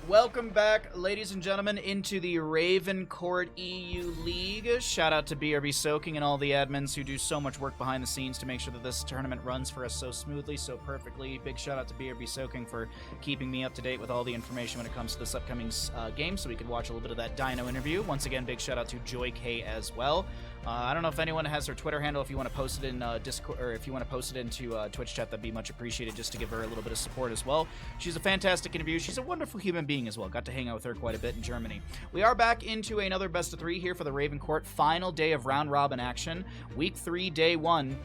welcome back, ladies and gentlemen, into the Ravencourt EU League. Shout out to BRB Soaking and all the admins who do so much work behind the scenes to make sure that this tournament runs for us so smoothly, so perfectly. Big shout out to BRB Soaking for keeping me up to date with all the information when it comes to this upcoming game, so we could watch a little bit of that Dino interview. Once again, big shout out to Joy K as well. I don't know if anyone has her Twitter handle. If you want to post it in Discord, or if you want to post it into Twitch chat, that'd be much appreciated, just to give her a little bit of support as well. She's a fantastic interview. She's a wonderful human being as well. Got to hang out with her quite a bit in Germany. We are back into another best of 3 here for the Ravencourt. Final day of round robin action. Week 3, day 1.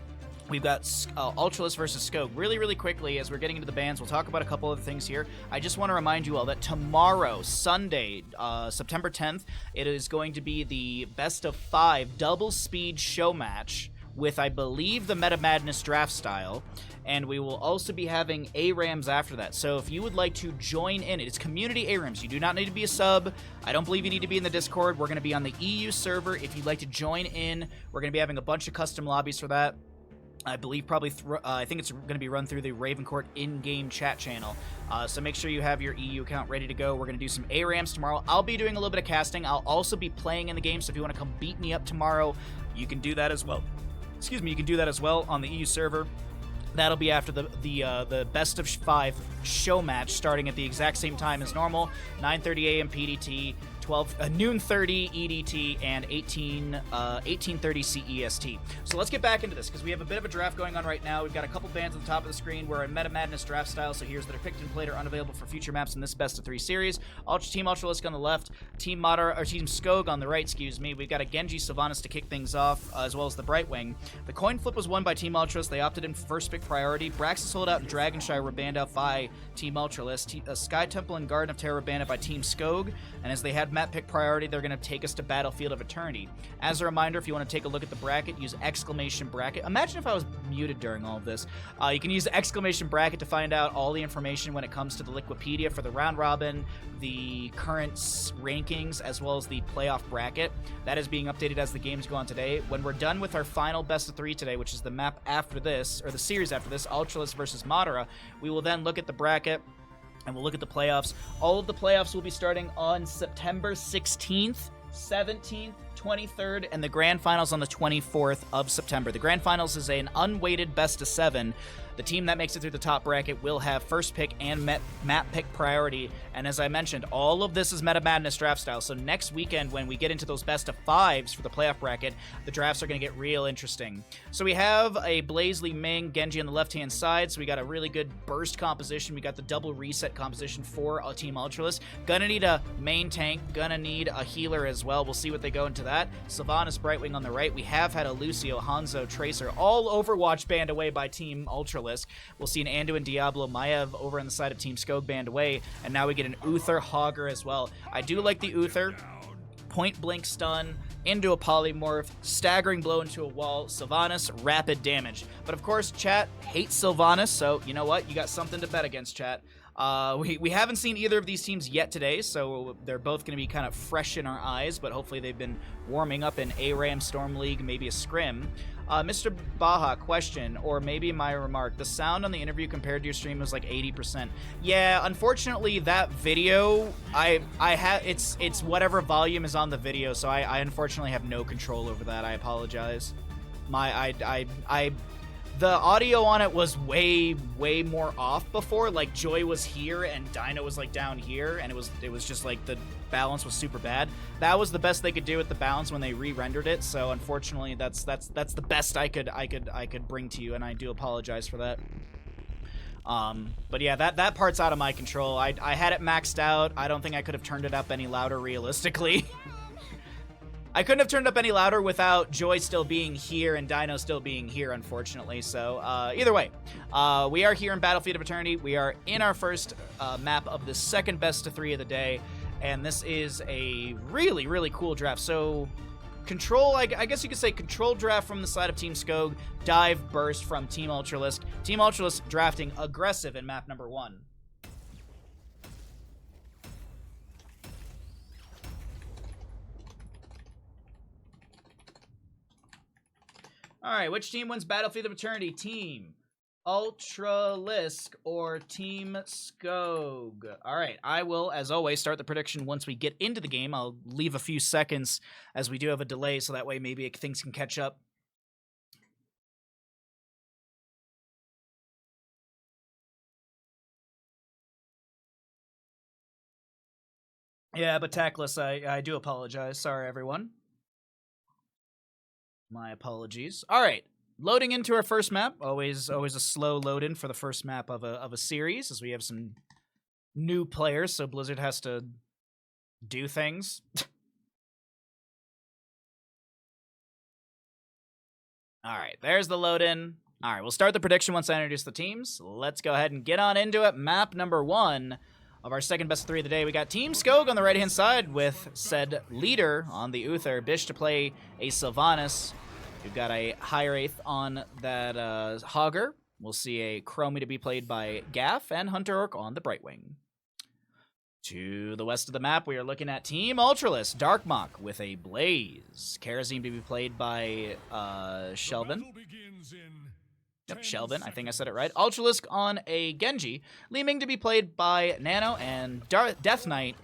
We've got Ultralisk versus Skogh. Really quickly, as we're getting into the bans, we'll talk about a couple other things here. I just want to remind you all that tomorrow, Sunday, September 10th, it is going to be the best of 5 double speed show match with, I believe, the Meta Madness draft style. And we will also be having ARAMs after that. So if you would like to join in, it's community ARAMs. You do not need to be a sub. I don't believe you need to be in the Discord. We're going to be on the EU server. If you'd like to join in, we're going to be having a bunch of custom lobbies for that. I believe probably, I think it's going to be run through the Ravencourt in-game chat channel. So make sure you have your EU account ready to go. We're going to do some ARAMs tomorrow. I'll be doing a little bit of casting. I'll also be playing in the game, so if you want to come beat me up tomorrow, you can do that as well. Excuse me, you can do that as well on the EU server. That'll be after the best of 5 show match, starting at the exact same time as normal, 9:30 a.m. PDT, noon 30 EDT, and 18:30 CEST. So let's get back into this, because we have a bit of a draft going on right now. We've got a couple bands at the top of the screen. We're in Meta Madness draft style, so here's that are picked and played or unavailable for future maps in this best of 3 series. Team Ultralisk on the left, Team Skogh on the right, excuse me. We've got a Genji Sylvanas to kick things off, as well as the Brightwing. The coin flip was won by Team Ultralisk. They opted in for first pick priority. Braxis Holdout and Dragonshire were banned out by Team Ultralisk. Sky Temple and Garden of Terror were banned out by Team Skogh, and as they had map pick priority, they're going to take us to Battlefield of Eternity. As a reminder, if you want to take a look at the bracket, use exclamation bracket. Imagine if I was muted during all of this. You can use exclamation bracket to find out all the information when it comes to the Liquipedia for the round robin, the current rankings, as well as the playoff bracket. That is being updated as the games go on today. When we're done with our final best of 3 today, which is the map after this, or the series after this, Ultralisk versus Madara, we will then look at the bracket, and we'll look at the playoffs. All of the playoffs will be starting on September 16th, 17th, 23rd, and the grand finals on the 24th of September. The grand finals is an unweighted best of 7. The team that makes it through the top bracket will have first pick and map pick priority. And as I mentioned, all of this is Meta Madness draft style. So next weekend, when we get into those best of 5s for the playoff bracket, the drafts are going to get real interesting. So we have a Blazely Ming, Genji on the left-hand side. So we got a really good burst composition. We got the double reset composition for Team Ultralisk. Gonna need a main tank. Gonna need a healer as well. We'll see what they go into that. Sylvanas, Brightwing on the right. We have had a Lucio, Hanzo, Tracer, all Overwatch banned away by Team Ultralisk. We'll see an Andu and Diablo Maiev over on the side of Team Skogh banned away, and now we get an Uther Hogger as well. I do like the Uther. Point blank stun into a polymorph, staggering blow into a wall, Sylvanas, rapid damage. But of course, chat hates Sylvanas, so you know what? You got something to bet against, chat. We haven't seen either of these teams yet today, so they're both going to be kind of fresh in our eyes, but hopefully they've been warming up in ARAM, Storm League, maybe a Scrim. Mr. Baha, question, or maybe my remark, the sound on the interview compared to your stream was like 80%. Yeah, unfortunately, that video, it's whatever volume is on the video, so I unfortunately have no control over that. I apologize. The audio on it was way more off before. Like, Joy was here and Dino was like down here, and it was just like the balance was super bad. That was the best they could do with the balance when they re-rendered it. So unfortunately, that's the best I could bring to you, and I do apologize for that. But yeah, that part's out of my control. I had it maxed out. I don't think I could have turned it up any louder realistically. I couldn't have turned up any louder without Joy still being here and Dino still being here, unfortunately. So, either way, we are here in Battlefield of Eternity. We are in our first map of the second best of 3 of the day, and this is a really cool draft. So, control, I guess you could say control draft from the side of Team Skogh, dive burst from Team Ultralisk. Team Ultralisk drafting aggressive in map number 1. All right, which team wins Battlefield of Eternity? Team Ultralisk or Team Skogh. All right, I will, as always, start the prediction once we get into the game. I'll leave a few seconds as we do have a delay, so that way maybe things can catch up. Yeah, but tactless, I do apologize. Sorry, everyone. My apologies. All right. Loading into our first map, always a slow load in for the first map of a series, as we have some new players, so Blizzard has to do things. All right, there's the load in. All right, we'll start the prediction once I introduce the teams. Let's go ahead and get on into it. Map number 1 of our second best of 3 of the day. We got Team Skogh on the right-hand side with said leader on the Uther, Bish to play a Sylvanas. We've got a High Wraith on that Hogger. We'll see a Chromie to be played by Gaff and Hunter Orc on the Brightwing. To the west of the map, we are looking at Team Ultralisk, Darkmok with a Blaze. Karazim to be played by Shelvin. Yep, Shelvin, I think I said it right. Ultralisk on a Genji. Leeming to be played by Nano, and Death Knight,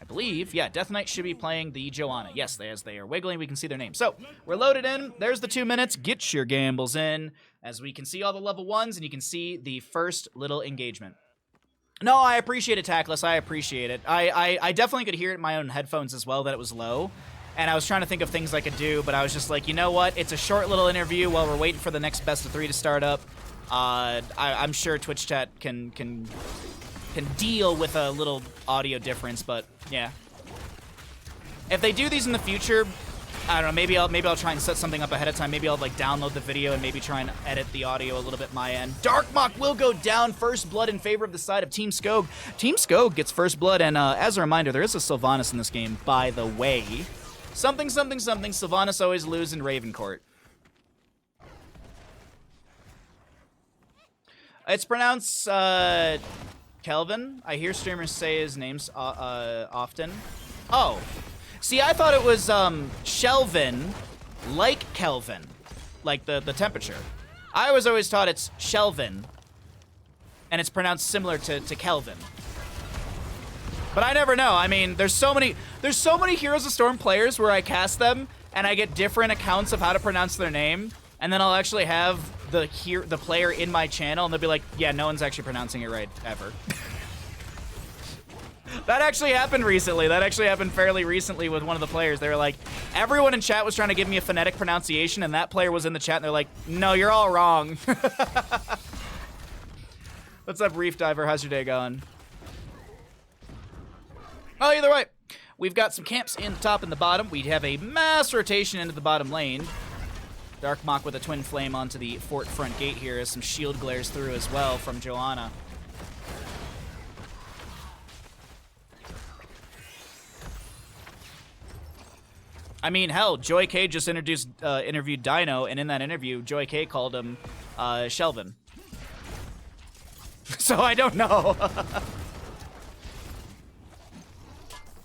I believe, yeah, Death Knight should be playing the Joanna. Yes, as they are wiggling, we can see their names. So, we're loaded in. There's the 2 minutes. Get your gambles in. As we can see all the level 1s, and you can see the first little engagement. No, I appreciate it, Tactless. I appreciate it. I definitely could hear it in my own headphones as well that it was low. And I was trying to think of things I could do, but I was just like, you know what? It's a short little interview while we're waiting for the next best of 3 to start up. I'm sure Twitch chat can deal with a little audio difference, but yeah. If they do these in the future, I don't know, maybe I'll try and set something up ahead of time. Maybe I'll like download the video and maybe try and edit the audio a little bit my end. Darkmok will go down. First blood in favor of the side of Team Skogh. Team Skogh gets first blood, and as a reminder, there is a Sylvanas in this game, by the way. Something, Sylvanas always lose in Ravencourt. It's pronounced Kelvin. I hear streamers say his names often. Oh. See, I thought it was Shelvin, like Kelvin, like the temperature. I was always taught it's Shelvin, and it's pronounced similar to Kelvin. But I never know. I mean, there's so many Heroes of Storm players where I cast them, and I get different accounts of how to pronounce their name, and then I'll actually have the player in my channel, and they'll be like, yeah, no one's actually pronouncing it right, ever. That actually happened recently. That actually happened fairly recently with one of the players. They were like, everyone in chat was trying to give me a phonetic pronunciation, and that player was in the chat, and they're like, no, you're all wrong. What's up, Reef Diver? How's your day going? Oh, either way, we've got some camps in the top and the bottom. We have a mass rotation into the bottom lane. Darkmok with a Twin Flame onto the fort front gate here as some shield glares through as well from Joanna. I mean, hell, Joy K just interviewed Dino, and in that interview, Joy K called him Shelvin. So I don't know.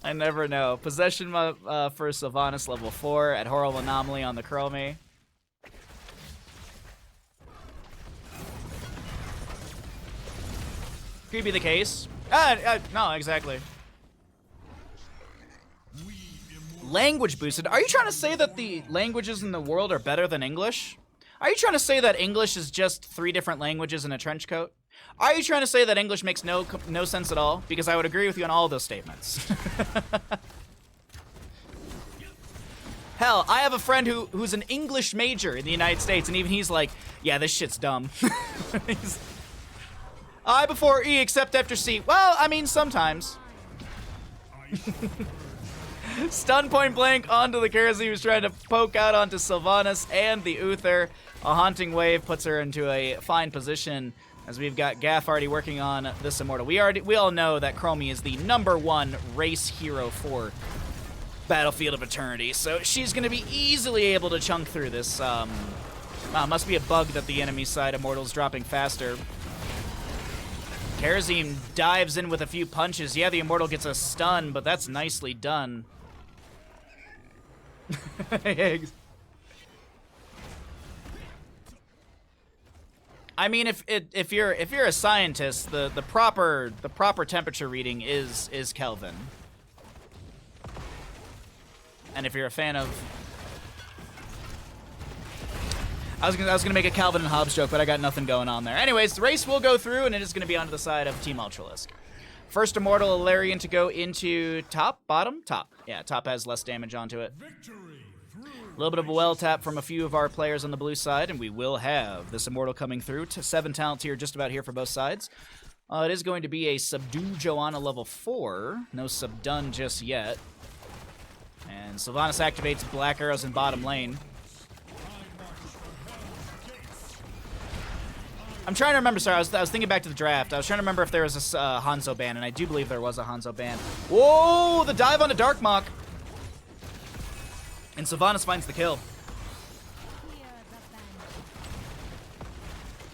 I never know. Possession for Sylvanas level 4 at Horrible Anomaly on the Chromie. Could be the case. No, exactly. Language boosted. Are you trying to say that the languages in the world are better than English? Are you trying to say that English is just 3 different languages in a trench coat? Are you trying to say that English makes no sense at all? Because I would agree with you on all of those statements. Hell, I have a friend who's an English major in the United States, and even he's like, yeah, this shit's dumb. I before E except after C. Well, I mean, sometimes. Stun point blank onto the Karazim, who's trying to poke out onto Sylvanas and the Uther. A Haunting Wave puts her into a fine position as we've got Gaff already working on this Immortal. We all know that Chromie is the #1 race hero for Battlefield of Eternity, so she's going to be easily able to chunk through this. Must be a bug that the enemy side Immortal's dropping faster. Karazim dives in with a few punches. Yeah, the Immortal gets a stun, but that's nicely done. I mean, if you're a scientist, the proper temperature reading is Kelvin. And if you're a fan of, I was gonna make a Calvin and Hobbes joke, but I got nothing going on there. Anyways, the race will go through, and it is gonna be onto the side of Team Ultralisk. First Immortal Ilarian to go into top, bottom, top. Yeah, top has less damage onto it. A little bit of a well tap from a few of our players on the blue side, and we will have this Immortal coming through. 7 talent tier just about here for both sides. It is going to be a Subdue Joanna level 4. No Subdone just yet. And Sylvanas activates Black Arrows in bottom lane. I'm trying to remember, sorry, I was thinking back to the draft. I was trying to remember if there was a Hanzo ban, and I do believe there was a Hanzo ban. Whoa, the dive onto Darkmok. And Sylvanas finds the kill.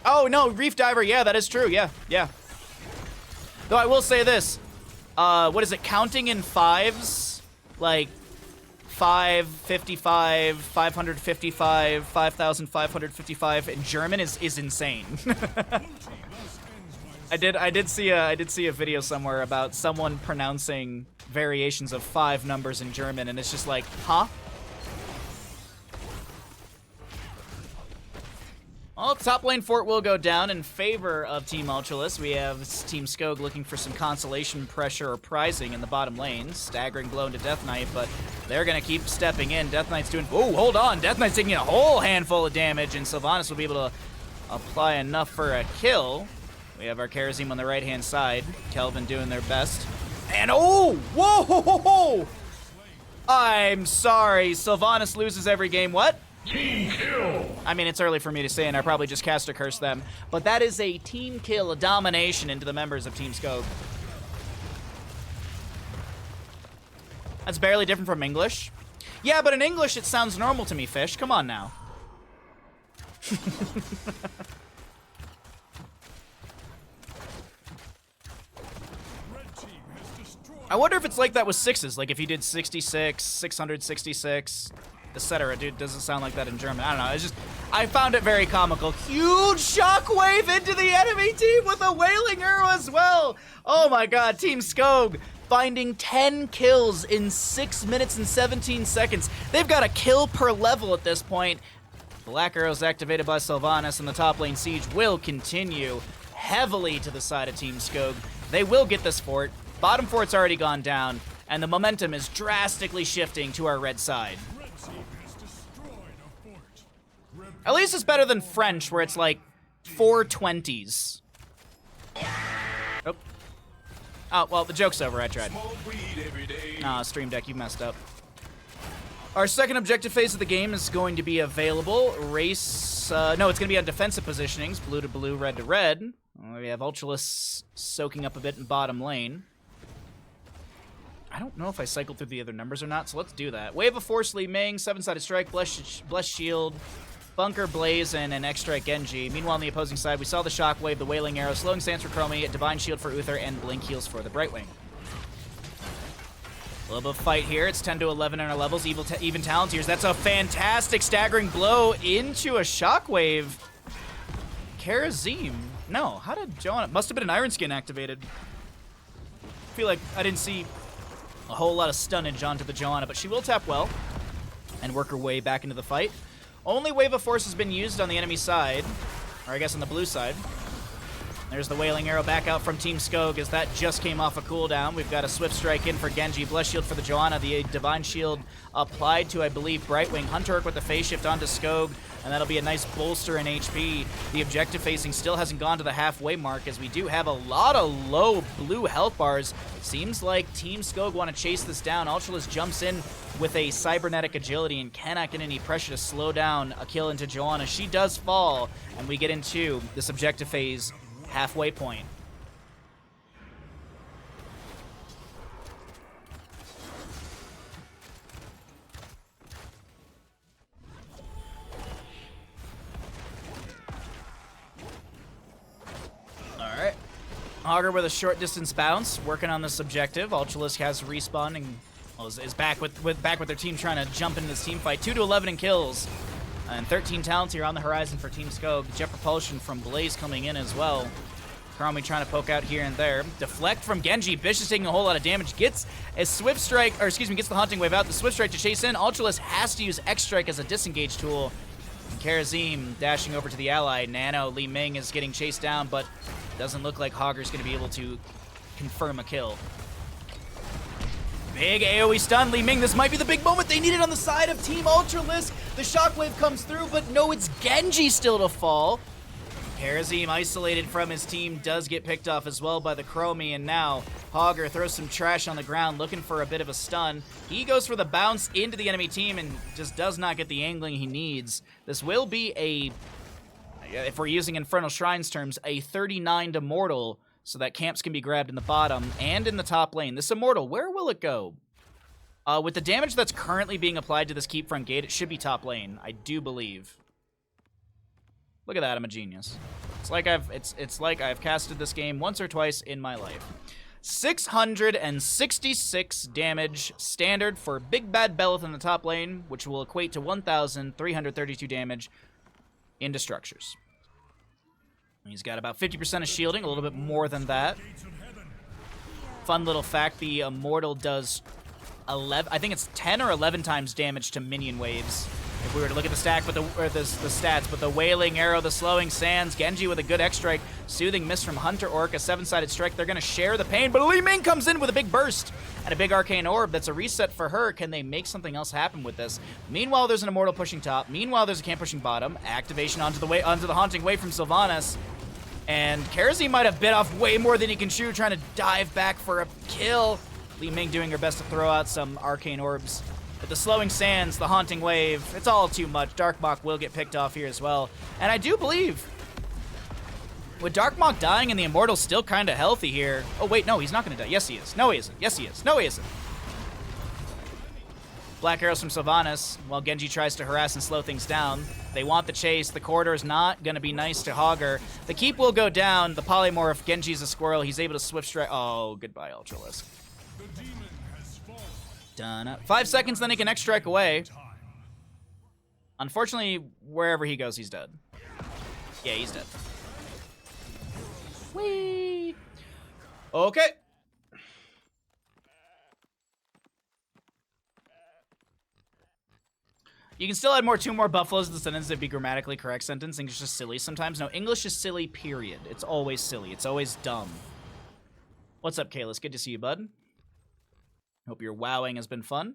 Oh, no, Reef Diver. Yeah, that is true. Yeah. Though I will say this. What is it? Counting in fives? Like 555, 555, 5,555 in German is insane. I did see a video somewhere about someone pronouncing variations of 5 numbers in German, and it's just like, huh? Well, top lane fort will go down in favor of Team Ultralisk. We have Team Skogh looking for some consolation pressure or prizing in the bottom lane. Staggering blow into Death Knight, but they're going to keep stepping in. Death Knight's doing... Oh, hold on. Death Knight's taking a whole handful of damage, and Sylvanas will be able to apply enough for a kill. We have our Kharazim on the right-hand side. Kelvin doing their best. And, oh! Whoa! I'm sorry. Sylvanas loses every game. What? Team kill! I mean, it's early for me to say, and I probably just caster curse them. But that is a team kill, a domination into the members of Team Skogh. That's barely different from English. Yeah, but in English it sounds normal to me, Fish. Come on now. I wonder if it's like that with sixes. Like if you did 66, 666... etc. Dude, doesn't sound like that in German. I don't know. It's just, I found it very comical. Huge shockwave into the enemy team with a Wailing Arrow as well. Oh my god, Team Skogh finding 10 kills in 6 minutes and 17 seconds. They've got a kill per level at this point. Black Arrows activated by Sylvanas, and the top lane siege will continue heavily to the side of Team Skogh. They will get this fort. Bottom fort's already gone down, and the momentum is drastically shifting to our red side. At least it's better than French, where it's like 420s. Oh, well, the joke's over. I tried. Nah, Stream Deck, you messed up. Our second objective phase of the game is going to be available. Race... no, it's going to be on defensive positionings. Blue to blue, red to red. We have Ultralisk soaking up a bit in bottom lane. I don't know if I cycled through the other numbers or not, so let's do that. Wave of Force, Li Ming, 7-sided strike, Bless Shield, Bunker, Blaze, and an X-Strike Genji. Meanwhile, on the opposing side, we saw the Shockwave, the Wailing Arrow, Slowing Stance for Chromie, Divine Shield for Uther, and Blink Heals for the Brightwing. A little bit of fight here. It's 10 to 11 in our levels. Even talent tiers. That's a fantastic staggering blow into a Shockwave. Kharazim. No, how did Joanna... Must have been an Iron Skin activated. I feel like I didn't see a whole lot of stunnage onto the Joanna, but she will tap well and work her way back into the fight. Only Wave of Force has been used on the enemy side, or I guess on the blue side. There's the Wailing Arrow back out from Team Skogh as that just came off a cooldown. We've got a Swift Strike in for Genji, Bless Shield for the Joanna, the Divine Shield applied to, I believe, Brightwing. Hunter Orc with the Phase Shift onto Skogh, and that'll be a nice bolster in HP. The objective facing still hasn't gone to the halfway mark, as we do have a lot of low blue health bars. Seems like Team Skogh want to chase this down. Ultralisk jumps in with a cybernetic agility and cannot get any pressure to slow down a kill into Joanna. She does fall, and we get into this objective phase halfway point. Alright. Augur with a short distance bounce, working on this objective. Ultralisk has respawn and is back with their team trying to jump into this team fight. 2 to 11 in kills. And 13 talents here on the horizon for Team Skogh. Jet Propulsion from Blaze coming in as well. Chromie trying to poke out here and there. Deflect from Genji. Bish is taking a whole lot of damage. Gets a Swift Strike, or excuse me, gets the Haunting Wave out. The Swift Strike to chase in. Ultralisk has to use X Strike as a disengage tool. And Karazim dashing over to the ally. Nano, Li Ming is getting chased down, but doesn't look like Hogger's going to be able to confirm a kill. Big AoE stun, Li Ming. This might be the big moment they needed on the side of Team Ultralisk. The shockwave comes through, but no, it's Genji still to fall. Karazim, isolated from his team, does get picked off as well by the Chromie, and now Hogger throws some trash on the ground, looking for a bit of a stun. He goes for the bounce into the enemy team and just does not get the angling he needs. This will be a, if we're using Infernal Shrines terms, a 39 to mortal, so that camps can be grabbed in the bottom and in the top lane. This Immortal, where will it go? With the damage that's currently being applied to this keep front gate, it should be top lane, I do believe. Look at that, I'm a genius. It's like I've casted this game once or twice in my life. 666 damage standard for Big Bad Belith in the top lane, which will equate to 1,332 damage into structures. He's got about 50% of shielding, a little bit more than that. Fun little fact, the Immortal does 11, I think it's 10 or 11 times damage to minion waves. If we were to look at the stack, the stats, but the Wailing Arrow, the Slowing Sands, Genji with a good X-Strike, Soothing Mist from Hunter Orc, a 7-sided strike. They're going to share the pain, but Li Ming comes in with a big burst and a big Arcane Orb. That's a reset for her. Can they make something else happen with this? Meanwhile, there's an Immortal pushing top. Meanwhile, there's a camp pushing bottom. Activation onto the Haunting Wave from Sylvanas. And Karazim might have bit off way more than he can chew, trying to dive back for a kill. Li Ming doing her best to throw out some Arcane Orbs. But the Slowing Sands, the Haunting Wave, it's all too much. Darkmok will get picked off here as well. And I do believe, with Darkmok dying and the Immortal still kind of healthy here. Oh, wait, no, he's not going to die. Yes, he is. No, he isn't. Yes, he is. No, he isn't. Black Arrows from Sylvanas, while Genji tries to harass and slow things down. They want the chase. The corridor is not going to be nice to Hogger. The keep will go down. The Polymorph, Genji's a squirrel. He's able to Swift Strike. Oh, goodbye, Ultralisk. Done. 5 seconds, then he can X-Strike away. Unfortunately, wherever he goes, he's dead. Yeah, he's dead. Whee! Okay. You can still add two more buffaloes to the sentence to be grammatically correct sentence. English is just silly sometimes. No, English is silly, period. It's always silly. It's always dumb. What's up, Kalis? Good to see you, bud. Hope your wowing has been fun.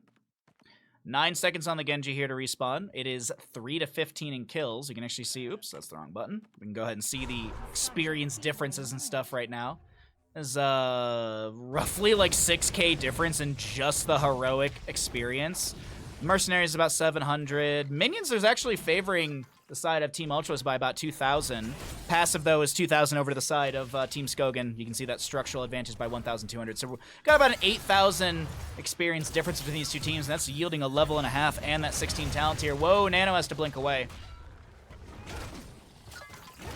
9 seconds on the Genji here to respawn. It is 3 to 15 in kills. You can actually see, oops, that's the wrong button. We can go ahead and see the experience differences and stuff right now. There's roughly like 6K difference in just the heroic experience. Mercenaries is about 700. Minions is actually favoring the side of Team Ultras by about 2,000. Passive, though, is 2,000 over to the side of Team Skogh. You can see that structural advantage by 1,200. So we've got about an 8,000 experience difference between these two teams, and that's yielding a level and a half and that 16 talent here. Whoa, Nano has to blink away.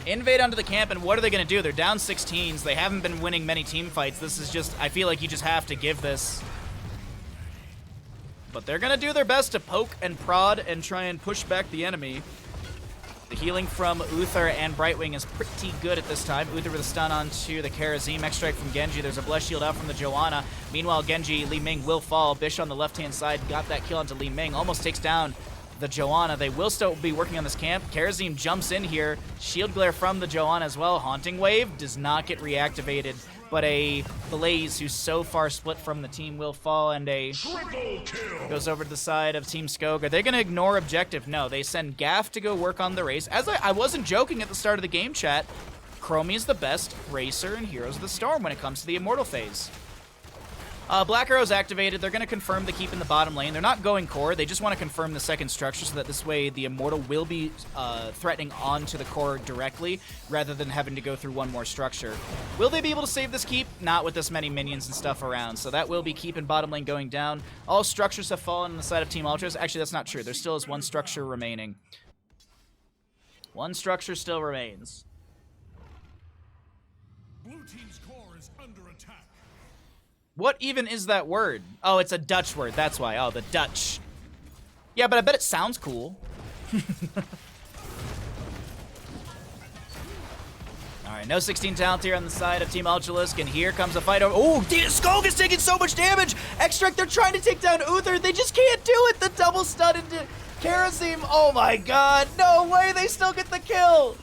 Invade onto the camp, and what are they going to do? They're down 16s. They haven't been winning many team fights. This is just, I feel like you just have to give this. But they're going to do their best to poke and prod and try and push back the enemy. The healing from Uther and Brightwing is pretty good at this time. Uther with a stun onto the Karazim. X-Strike from Genji. There's a Bless Shield out from the Joanna. Meanwhile, Genji, Li Ming will fall. Bish on the left-hand side got that kill onto Li Ming. Almost takes down the Joanna. They will still be working on this camp. Karazim jumps in here. Shield Glare from the Joanna as well. Haunting Wave does not get reactivated, but a Blaze, who's so far split from the team, will fall, and a goes over to the side of Team Skogh. Are they going to ignore objective? No, they send Gaff to go work on the race. As I wasn't joking at the start of the game chat, Chromie is the best racer in Heroes of the Storm when it comes to the Immortal phase. Black Arrow's activated. They're going to confirm the keep in the bottom lane. They're not going core. They just want to confirm the second structure so that this way the Immortal will be threatening onto the core directly rather than having to go through one more structure. Will they be able to save this keep? Not with this many minions and stuff around. So that will be keep in bottom lane going down. All structures have fallen on the side of Team Ultras. Actually, that's not true. There still is one structure remaining. One structure still remains. Blue team's core is under attack. What even is that word? Oh, it's a Dutch word. That's why. Oh, the Dutch. Yeah, but I bet it sounds cool. Alright, no 16 talent here on the side of Team Ultralisk, and here comes a fight over. Oh, Skogh is taking so much damage! Extract, they're trying to take down Uther. They just can't do it! The double stun into Karasim. Oh my god, no way, they still get the kill!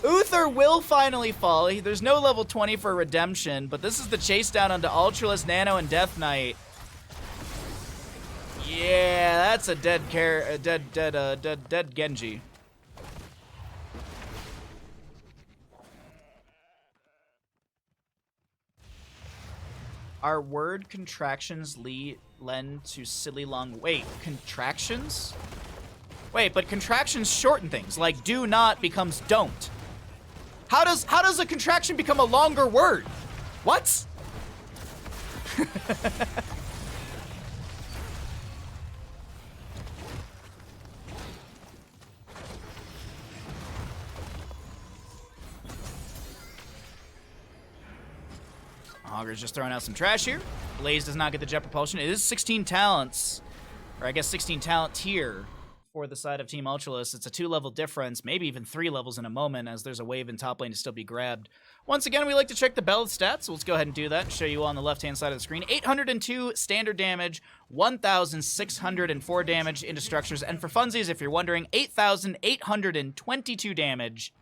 Uther will finally fall. There's no level 20 for redemption, but this is the chase down onto Ultralisk, Nano, and Death Knight. Yeah, that's a dead Genji. Our word contractions lend to silly long. Wait, contractions? Wait, but contractions shorten things. Like do not becomes don't. How does a contraction become a longer word? What? Hogger's just throwing out some trash here. Blaze does not get the jet propulsion. It is 16 talents, or I guess 16 talent tier for the side of Team Ultralisk. It's a 2-level difference, maybe even 3 levels in a moment, as there's a wave in top lane to still be grabbed. Once again, we like to check the Bell stats, so let's go ahead and do that and show you on the left-hand side of the screen. 802 standard damage, 1,604 damage into structures, and for funsies, if you're wondering, 8,822 damage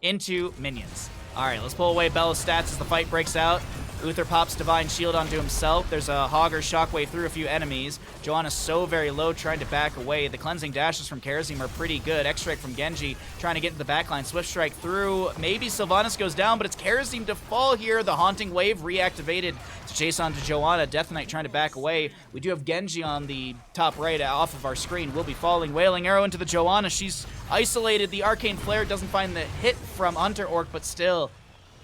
into minions. Alright, let's pull away Bella's stats as the fight breaks out. Uther pops Divine Shield onto himself. There's a Hogger shockwave through a few enemies. Joanna's so very low, trying to back away. The cleansing dashes from Karasim are pretty good. X-Strike from Genji, trying to get into the backline. Swift Strike through. Maybe Sylvanas goes down, but it's Karasim to fall here. The Haunting Wave reactivated to chase onto Joanna. Death Knight trying to back away. We do have Genji on the top right off of our screen. Will be falling. Wailing Arrow into the Joanna. She's isolated. The Arcane Flare doesn't find the hit from Hunter Orc, but still,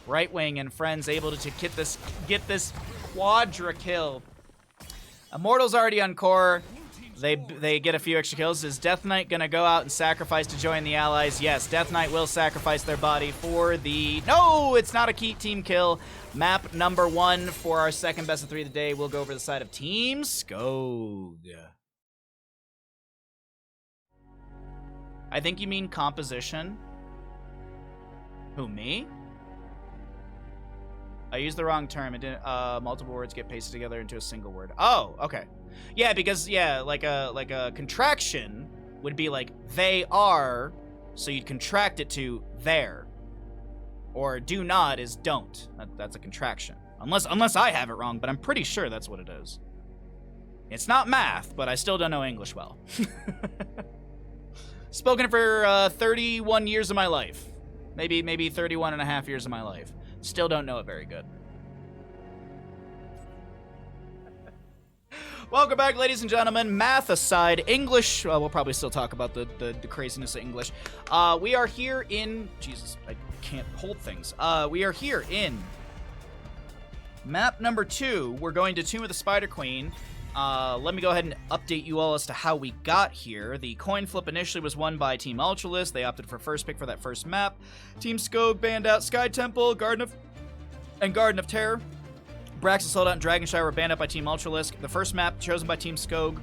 Right Wing and friends able to get this quadra kill. Immortal's already on core. They get a few extra kills. Is Death Knight gonna go out and sacrifice to join the allies? Yes, Death Knight will sacrifice their body for the... No, it's not a key team kill. Map number 1 for our second best of 3 of the day. We'll go over the side of Team Skogh. I think you mean composition. Who, me? I used the wrong term. It didn't, multiple words get pasted together into a single word. Oh, okay. Yeah, because, yeah, like a contraction would be like, they are, so you'd contract it to there. Or do not is don't. That's a contraction. Unless I have it wrong, but I'm pretty sure that's what it is. It's not math, but I still don't know English well. Spoken for 31 years of my life. Maybe 31 and a half years of my life. Still don't know it very good. Welcome back, ladies and gentlemen. Math aside, English, we'll probably still talk about the craziness of English. We are here in... Jesus, I can't hold things. We are here in map number 2. We're going to Tomb of the Spider Queen. Let me go ahead and update you all as to how we got here. The coin flip initially was won by Team Ultralisk. They opted for first pick for that first map. Team Skogh banned out Sky Temple, Garden of Terror. Braxis Holdout and Dragon Shower were banned out by Team Ultralisk. The first map chosen by Team Skogh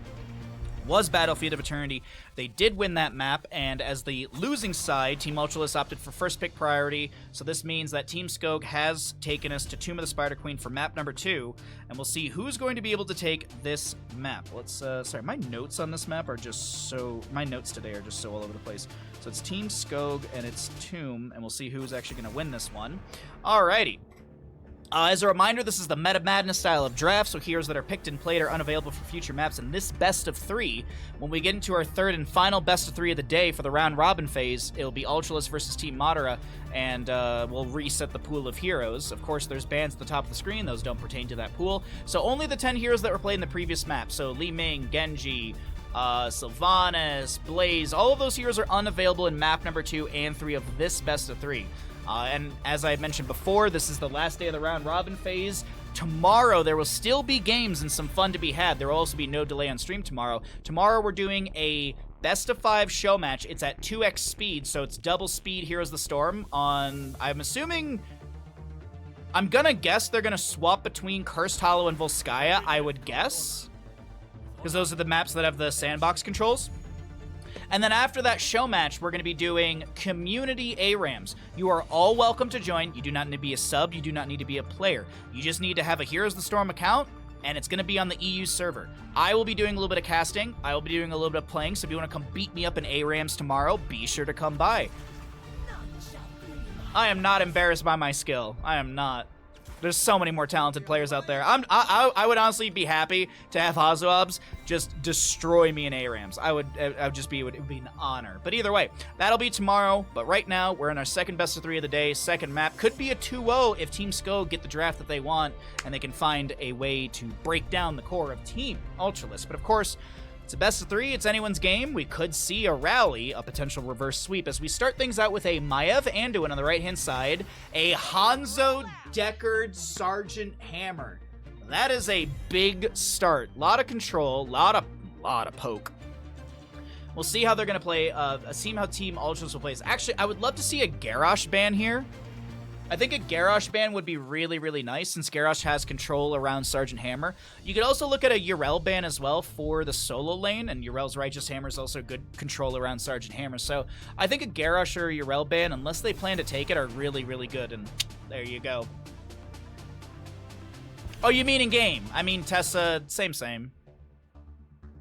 was Battlefield of Eternity. They did win that map, and as the losing side, Team Ultralisk opted for first pick priority, so this means that Team Skogh has taken us to Tomb of the Spider Queen for map number 2, and we'll see who's going to be able to take this map. Let's, sorry, my notes on this map are just so, my notes today are just so all over the place. So it's Team Skogh, and it's Tomb, and we'll see who's actually going to win this one. Alrighty. As a reminder, this is the Meta Madness style of draft, so heroes that are picked and played are unavailable for future maps in this best of 3. When we get into our third and final best of 3 of the day for the round robin phase, it'll be Ultralisk versus Team Madara, and we'll reset the pool of heroes. Of course, there's bans at the top of the screen. Those don't pertain to that pool. So only the 10 heroes that were played in the previous map. So Li Ming, Genji, Sylvanas, Blaze, all of those heroes are unavailable in map number 2 and 3 of this best of 3. And as I mentioned before, this is the last day of the round robin phase. Tomorrow, there will still be games and some fun to be had. There will also be no delay on stream tomorrow. Tomorrow, we're doing a best of 5 show match. It's at 2x speed, so it's double speed Heroes of the Storm on, I'm assuming, I'm gonna guess they're gonna swap between Cursed Hollow and Volskaya, I would guess. Because those are the maps that have the sandbox controls. And then after that show match, we're going to be doing community ARAMs. You are all welcome to join. You do not need to be a sub. You do not need to be a player. You just need to have a Heroes of the Storm account, and it's going to be on the EU server. I will be doing a little bit of casting. I will be doing a little bit of playing, so if you want to come beat me up in ARAMs tomorrow, be sure to come by. I am not embarrassed by my skill. I am not. There's so many more talented players out there. I would honestly be happy to have Hazuabs just destroy me in ARAMs. I would just be, it would be an honor. But either way, that'll be tomorrow. But right now, we're in our second best of 3 of the day, second map. Could be a 2-0 if Team Skogh get the draft that they want, and they can find a way to break down the core of Team Ultralisk. But of course, it's a best of 3. It's anyone's game. We could see a rally, a potential reverse sweep, as we start things out with a Maiev Anduin on the right-hand side, a Hanzo Deckard Sergeant Hammer. That is a big start. A lot of control, lot of poke. We'll see how they're going to play, see how Team Ultras will play. Actually, I would love to see a Garrosh ban here. I think a Garrosh ban would be really, really nice since Garrosh has control around Sergeant Hammer. You could also look at a Yrel ban as well for the solo lane, and Yrel's Righteous Hammer is also good control around Sergeant Hammer. So I think a Garrosh or a Yrel ban, unless they plan to take it, are really, really good, and there you go. Oh, you mean in game? I mean Tessa, same.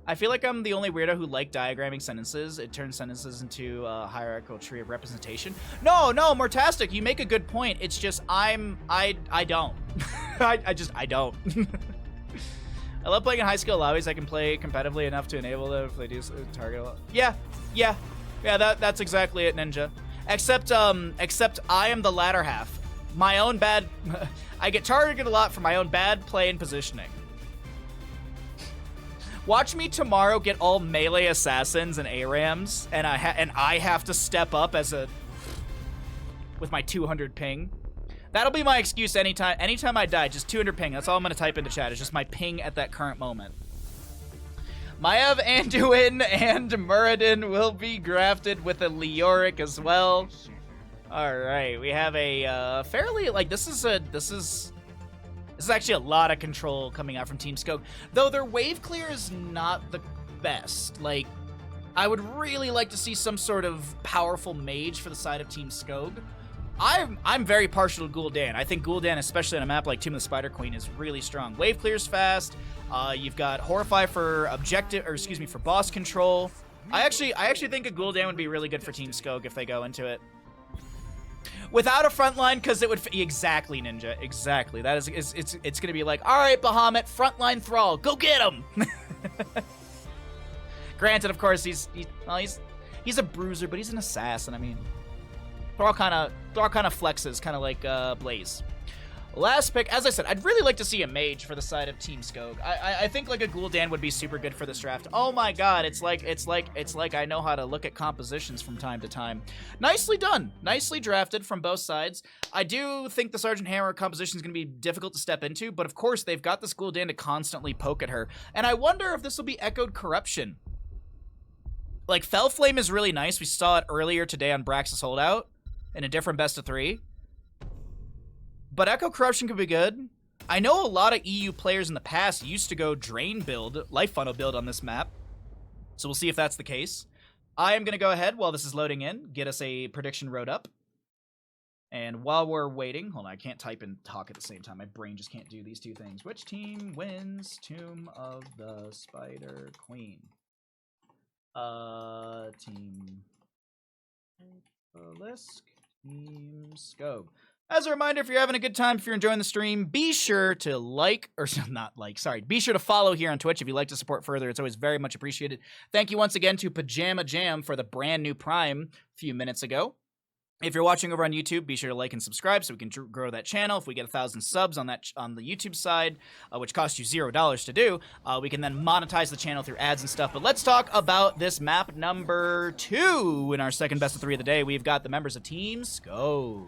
I feel like I'm the only weirdo who like diagramming sentences. It turns sentences into a hierarchical tree of representation. No, Mortastic, you make a good point. It's just I don't. I don't. I love playing in high skill lobbies. I can play competitively enough to enable them if they do target a lot. Yeah, that's exactly it, Ninja. Except I am the latter half. My own bad, I get targeted a lot for my own bad play and positioning. Watch me tomorrow get all melee assassins and ARAMs, and I have to step up as with my 200 ping. That'll be my excuse anytime I die, just 200 ping. That's all I'm gonna type into chat. It's just my ping at that current moment. Maiev Anduin and Muradin will be grafted with a Leoric as well. All right, we have a fairly, like, this is actually a lot of control coming out from Team Skogh. Though their wave clear is not the best. Like, I would really like to see some sort of powerful mage for the side of Team Skogh. I'm very partial to Gul'dan. I think Gul'dan, especially on a map like Tomb of the Spider Queen, is really strong. Wave clear's fast. You've got Horrify for for boss control. I actually think a Gul'dan would be really good for Team Skogh if they go into it. Without a frontline, because it would exactly, Ninja, exactly. That is, it's gonna be like, all right, Bahamut, frontline thrall, go get him. Granted, of course, he's a bruiser, but he's an assassin. I mean, they're all kind of flexes, kind of like Blaze. Last pick, as I said, I'd really like to see a mage for the side of Team Skogh. I think like a Gul'dan would be super good for this draft. Oh my god, it's like I know how to look at compositions from time to time. Nicely done. Nicely drafted from both sides. I do think the Sergeant Hammer composition is going to be difficult to step into, but of course they've got this Gul'dan to constantly poke at her. And I wonder if this will be echoed corruption. Like, Fell Flame is really nice. We saw it earlier today on Brax's Holdout in a different best of 3. But Echo Corruption could be good. I know a lot of EU players in the past used to go Drain build, Life Funnel build on this map. So we'll see if that's the case. I am going to go ahead while this is loading in, get us a prediction wrote up. And while we're waiting, hold on, I can't type and talk at the same time. My brain just can't do these two things. Which team wins Tomb of the Spider Queen? Team Ultralisk, Team Skogh. As a reminder, if you're having a good time, if you're enjoying the stream, be sure to be sure to follow here on Twitch if you'd like to support further. It's always very much appreciated. Thank you once again to Pajama Jam for the brand new Prime a few minutes ago. If you're watching over on YouTube, be sure to like and subscribe so we can grow that channel. If we get 1,000 subs on the YouTube side, which costs you $0 to do, we can then monetize the channel through ads and stuff. But let's talk about this map number 2 in our second best of 3 of the day. We've got the members of Team Skogh.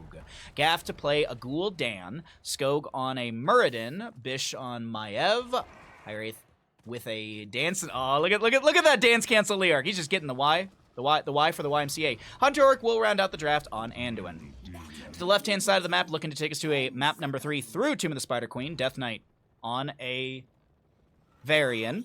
Gaff to play a Gul'dan, Skogh on a Muradin, Bish on Maiev, Hiraeth with a dance. Oh, look at that dance cancel Leoric. He's just getting the Y. The Y for the YMCA. Hunter Orc will round out the draft on Anduin. To the left-hand side of the map, looking to take us to a map number 3 through Tomb of the Spider Queen, Death Knight on a Varian.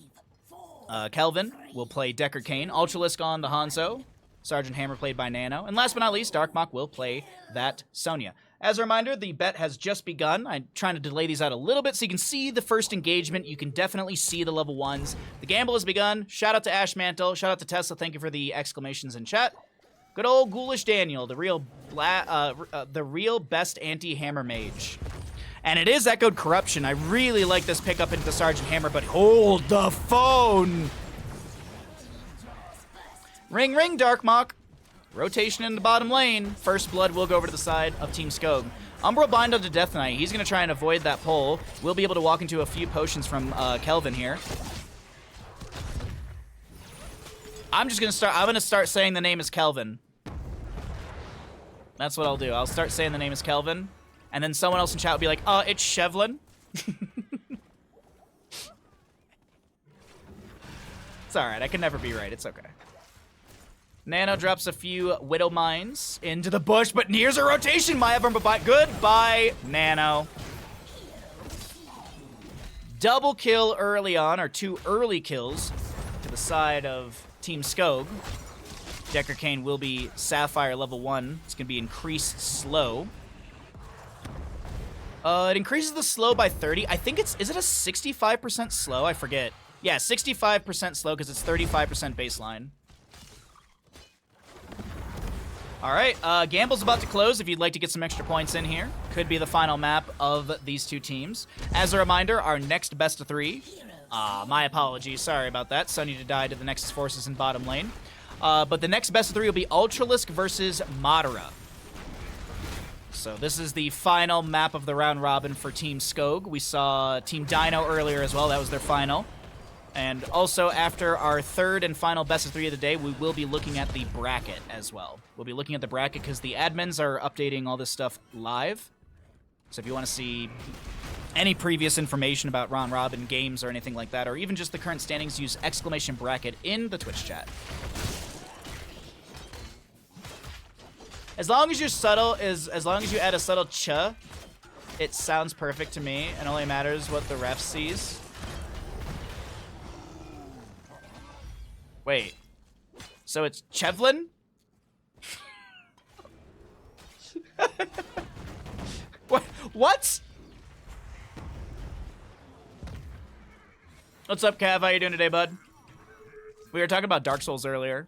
Kelvin will play Deckard Cain. Ultralisk on the Hanzo. Sergeant Hammer played by Nano. And last but not least, Darkmok will play that Sonya. As a reminder, the bet has just begun. I'm trying to delay these out a little bit so you can see the first engagement. You can definitely see the level 1s. The gamble has begun. Shout out to Ash Mantle. Shout out to Tesla. Thank you for the exclamations in chat. Good old Ghoulish Daniel, the real best anti-hammer mage. And it is Echoed Corruption. I really like this pickup into Sergeant Hammer, but hold the phone! Ring, ring, Darkmok. Rotation in the bottom lane. First blood will go over to the side of Team Skogh. Umbral Bind onto Death Knight. He's going to try and avoid that pull. We'll be able to walk into a few potions from Kelvin here. I'm going to start saying the name is Kelvin. That's what I'll do. I'll start saying the name is Kelvin. And then someone else in chat will be like, it's Shevlin. It's alright. I can never be right. It's okay. Nano drops a few Widow Mines into the bush, but here's a rotation. Maya from goodbye, Nano. Double kill early on, or 2 early kills to the side of Team Skogh. Deckard Cain will be Sapphire level 1. It's going to be increased slow. It increases the slow by 30. I think is it a 65% slow? I forget. Yeah, 65% slow because it's 35% baseline. All right, Gamble's about to close if you'd like to get some extra points in here. Could be the final map of these two teams. As a reminder, our next best of 3. My apologies, sorry about that. Sonya to die to the Nexus Forces in bottom lane. But the next best of 3 will be Ultralisk versus Madara. So this is the final map of the round robin for Team Skogh. We saw Team Dino earlier as well. That was their final. And also, after our third and final best of 3 of the day, we will be looking at the bracket as well. We'll be looking at the bracket because the admins are updating all this stuff live. So if you want to see any previous information about round robin games or anything like that, or even just the current standings, use exclamation bracket in the Twitch chat. As long as you're subtle, as long as you add a subtle ch, it sounds perfect to me. It only matters what the ref sees. Wait. So it's Chevlin? What? What's up, Cav? How you doing today, bud? We were talking about Dark Souls earlier.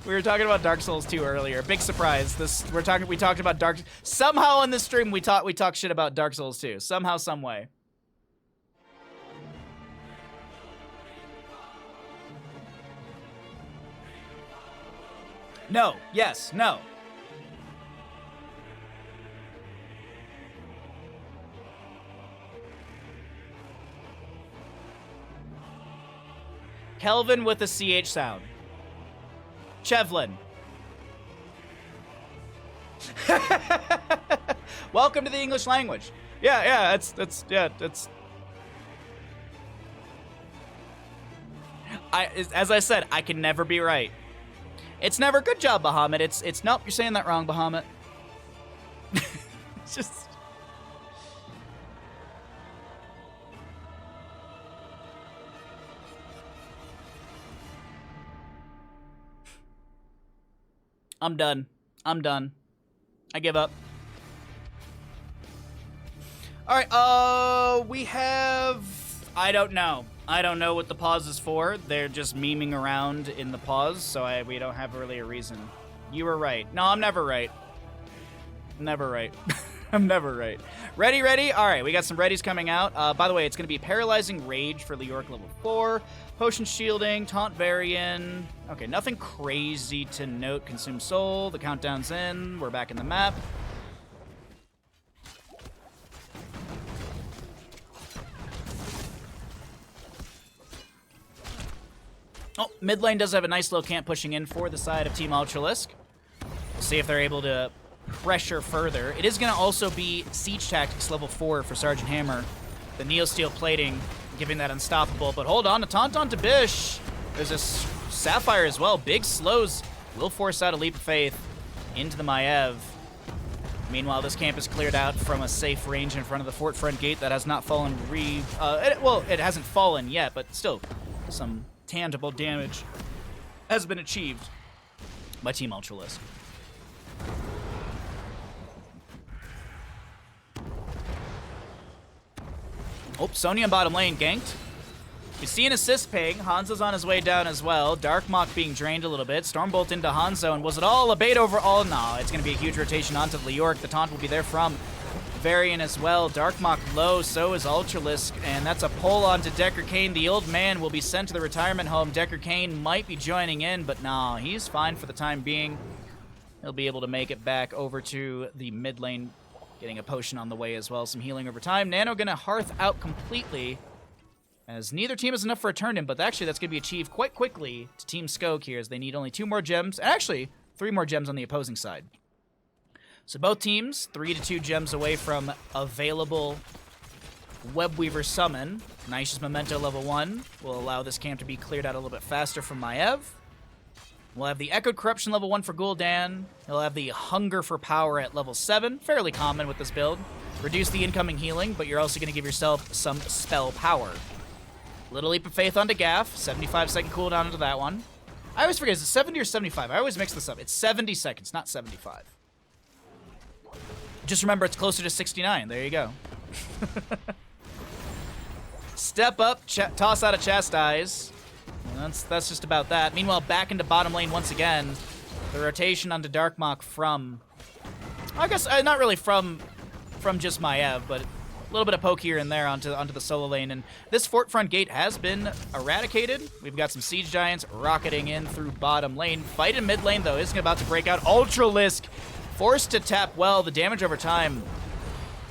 We were talking about Dark Souls 2 earlier. Big surprise. We talked about Dark. Somehow on this stream we talk shit about Dark Souls 2. Somehow, some way. No. Yes. No. Kelvin with a CH sound. Chevlin. Welcome to the English language. Yeah, that's. As I said, I can never be right. It's never good job, Bahamut. It's nope, you're saying that wrong, Bahamut. It's just. I'm done. I give up. All right, we have... I don't know what the pause is for. They're just memeing around in the pause, so we don't have really a reason. You were right. No, I'm never right. Never right. I'm never right. Ready? All right, we got some readies coming out. By the way, it's going to be Paralyzing Rage for Leoric level 4. Potion Shielding, Taunt Varian. Okay, nothing crazy to note. Consume Soul. The countdown's in. We're back in the map. Oh, mid lane does have a nice little camp pushing in for the side of Team Ultralisk. We'll see if they're able to pressure further. It is going to also be Siege Tactics level 4 for Sergeant Hammer. The Neosteel plating giving that unstoppable, but hold on, a taunt onto Bish. There's a Sapphire as well. Big slows will force out a Leap of Faith into the Maiev. Meanwhile, this camp is cleared out from a safe range in front of the fort front gate that has not fallen it hasn't fallen yet, but still some tangible damage has been achieved by Team Ultralisk. Oh, Sonya in bottom lane ganked. We see an assist ping. Hanzo's on his way down as well. Darkmok being drained a little bit. Stormbolt into Hanzo, and was it all a bait overall? No, it's going to be a huge rotation onto Leoric. The taunt will be there from Varian as well. Darkmok low, so is Ultralisk, and that's a pull onto Decker Kane. The old man will be sent to the retirement home. Decker Kane might be joining in, but no, he's fine for the time being. He'll be able to make it back over to the mid lane, getting a potion on the way as well. Some healing over time. Nano going to hearth out completely, as neither team has enough for a turn-in, but actually that's going to be achieved quite quickly to Team Skogh here, as they need only 2 more gems, and actually 3 more gems on the opposing side. So both teams 3 to 2 gems away from available Webweaver summon. Naisha's Memento level 1 will allow this camp to be cleared out a little bit faster from Maiev. We'll have the Echoed Corruption level 1 for Gul'dan. He'll have the Hunger for Power at level 7, fairly common with this build. Reduce the incoming healing, but you're also going to give yourself some spell power. Little Leap of Faith onto Gaff, 75-second cooldown into that one. I always forget, is it 70 or 75? I always mix this up. It's 70 seconds, not 75. Just remember, it's closer to 69. There you go. Step up, toss out a Chastise. And that's just about that. Meanwhile, back into bottom lane once again. The rotation onto Darkmok from... I guess, not really from just Maiev, but... a little bit of poke here and there onto the solo lane, and this fort front gate has been eradicated. We've got some siege giants rocketing in through bottom lane. Fight in mid lane, though, is about to break out. Ultralisk forced to tap well. The damage over time,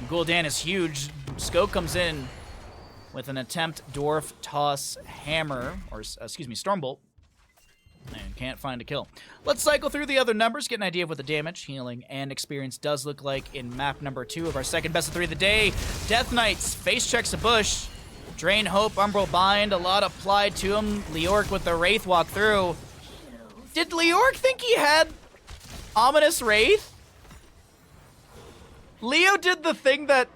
Gul'dan is huge. Skogh comes in with an attempt dwarf toss hammer, or excuse me, Stormbolt, and can't find a kill. Let's cycle through the other numbers, get an idea of what the damage, healing, and experience does look like in map number 2 of our second best of 3 of the day. Death Knights face checks a bush. Drain Hope, Umbral Bind, a lot applied to him. Leoric with the Wraith walk through. Did Leoric think he had Ominous Wraith? Leo did the thing that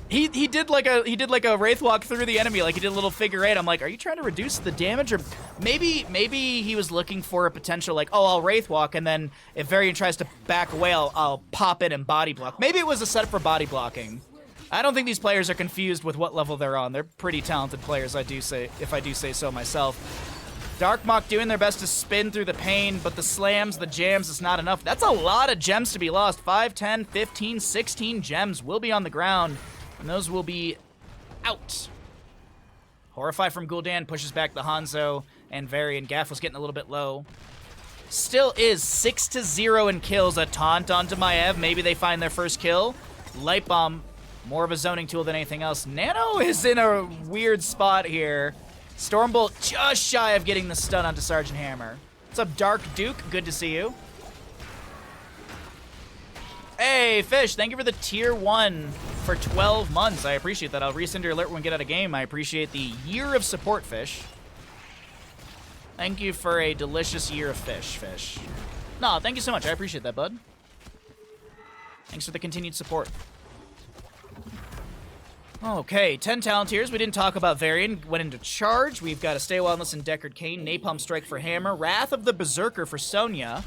he did like a Wraith walk through the enemy, like he did a little figure 8. I'm like, are you trying to reduce the damage? Or maybe he was looking for a potential, like, oh, I'll Wraith walk, and then if Varian tries to back away, I'll pop in and body block. Maybe it was a setup for body blocking. I don't think these players are confused with what level they're on. They're pretty talented players, if I do say so myself. Darkmok doing their best to spin through the pain, but the slams, the jams is not enough. That's a lot of gems to be lost. 5, 10, 15, 16 gems will be on the ground. And those will be out. Horrify from Gul'dan pushes back the Hanzo and Varian. Gaff was getting a little bit low. Still is 6-0 in kills. A taunt onto Maiev. Maybe they find their first kill. Light Bomb, more of a zoning tool than anything else. Nano is in a weird spot here. Stormbolt just shy of getting the stun onto Sergeant Hammer. What's up, Dark Duke? Good to see you. Hey, Fish, thank you for the tier 1 for 12 months. I appreciate that. I'll resend your alert when we get out of game. I appreciate the year of support, Fish. Thank you for a delicious year of Fish. No, thank you so much. I appreciate that, bud. Thanks for the continued support. Okay, 10 talent tiers. We didn't talk about Varian. Went into charge. We've got a Stay Wildness and Deckard Kane. Napalm Strike for Hammer. Wrath of the Berserker for Sonya.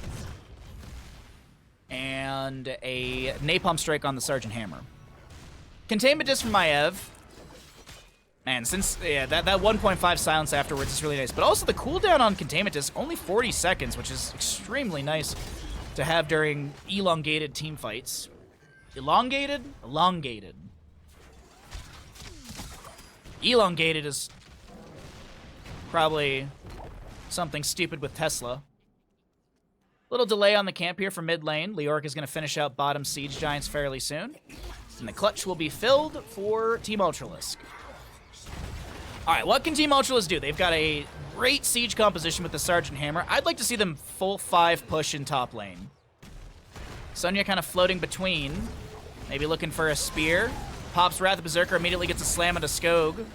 And a Napalm Strike on the Sergeant Hammer. Containment Disc from Maiev. Man, since, yeah, that 1.5 silence afterwards is really nice. But also the cooldown on Containment Disc, only 40 seconds, which is extremely nice to have during elongated team fights. Elongated? Elongated. Elongated is probably something stupid with Tesla. Little delay on the camp here for mid lane. Leoric is going to finish out bottom siege giants fairly soon. And the clutch will be filled for Team Ultralisk. Alright, what can Team Ultralisk do? They've got a great siege composition with the Sergeant Hammer. I'd like to see them full 5 push in top lane. Sonya kind of floating between. Maybe looking for a spear. Pops Wrath of Berserker, immediately gets a slam into Skogh.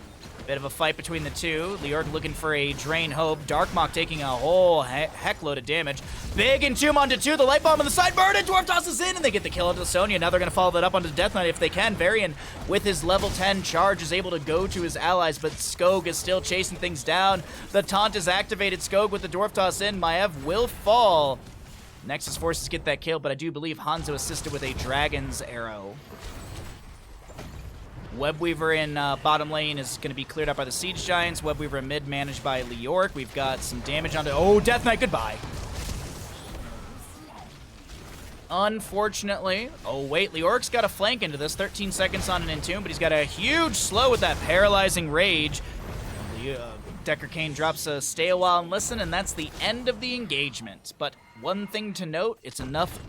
Bit of a fight between the two. Leorc looking for a Drain Hope. Darkmok taking a whole heckload of damage. Big Entomb onto 2. The Light Bomb on the side. Burn it. Dwarf tosses in, and they get the kill onto Sonya. Now they're going to follow that up onto Death Knight if they can. Varian, with his level 10 charge, is able to go to his allies, but Skogh is still chasing things down. The taunt is activated. Skogh with the Dwarf toss in. Maiev will fall. Nexus Forces get that kill, but I do believe Hanzo assisted with a Dragon's Arrow. Webweaver in bottom lane is going to be cleared up by the Siege Giants. Webweaver in mid managed by Leorc. We've got some damage onto... Oh, Death Knight, goodbye. Unfortunately... Oh, wait, Leorc's got a flank into this. 13 seconds on an Entomb, but he's got a huge slow with that paralyzing rage. Decker Kane drops a stay a while and listen, and that's the end of the engagement. But one thing to note, it's enough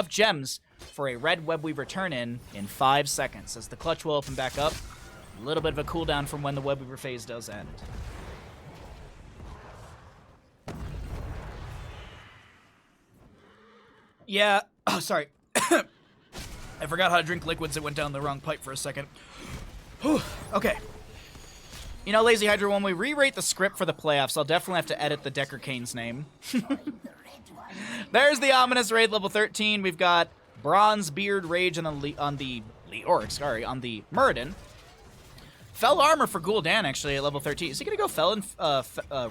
gems for a red Webweaver turn-in 5 seconds, as the clutch will open back up. A little bit of a cooldown from when the Webweaver phase does end. Yeah, oh, sorry. I forgot how to drink liquids. It went down the wrong pipe for a second. Whew. Okay. You know, Lazy Hydra, when we re-rate the script for the playoffs, I'll definitely have to edit the Decker Kane's name. There's the ominous raid, level 13. We've got Bronze Beard Rage on the Muradin. Fell armor for Gul'dan, actually, at level 13. Is he going to go Fell and